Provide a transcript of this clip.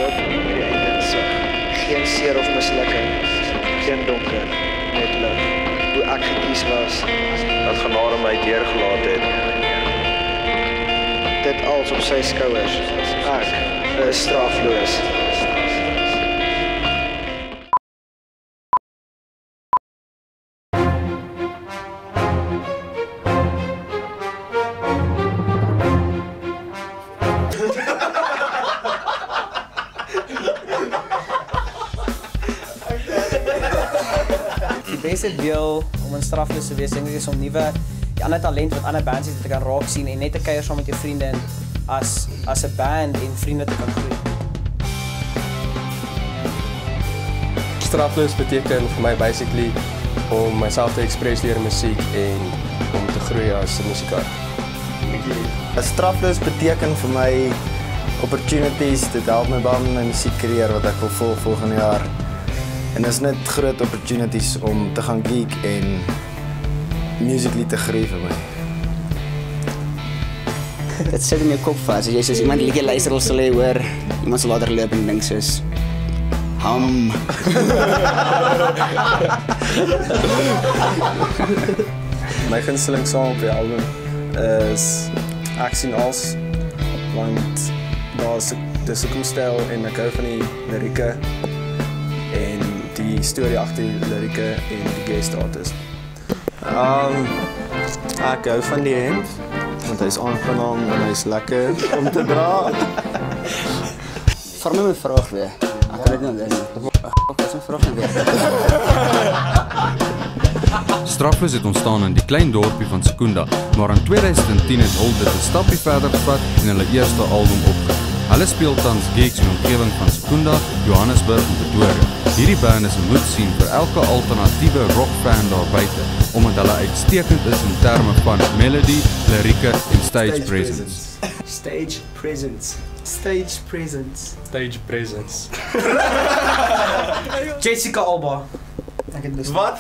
dorp met die einde in sig. Geen seer of mislukking, geen donker, net lig. Hoe ek gekies was, dat genade my deurgelaat het. Dit als op sy skouers. Ek is strafloos. Die beste deel om in strafloos te wees, denk ek, is om die ander talent wat ander bands het te kan raak sien en net te kuier saam met jou vriende en as 'n band en vriende te kan groei. Strafloos beteken vir my basically om myself te express deur musiek en om te groei as 'n musikaar. Strafloos beteken vir my opportunities, dit help my baie met my musiekkarrière wat ek wil volg volgende jaar. En dit is net groot opportunities om te gaan geek en musically te groei vir my. Dit sit in jou kop vas. As jy soos iemand liedjie luister, sal jy hoor iemand sal later loop en dink soos hum. My gunsteling song op die album is Ek sien als, want dis 'n cool styl en ek hou van die lirieke en die storie agter die lirieke en die guest artist. Ek hou van die hemp, want hy is aangenaam en hy is lekker om te dra. Vir my 'n vraag weer. Ek weet nie wat is 'n vraag weer. Strafloos het ontstaan in die klein dorpie van Secunda, maar in 2010 het Hul dit 'n stapie verder gevat en hulle eerste album opgeneem. Hulle speel tans gigs in die omgewing van Secunda, Johannesburg en Pretoria. Hierdie band is 'n moedsien vir elke alternatiewe rockfan daar buite, omdat hulle uitstekend is in terme van melody, lirieke en stage presence. Stage presence. Stage presence. Stage presence. Jessica Alba. Ek het Wat?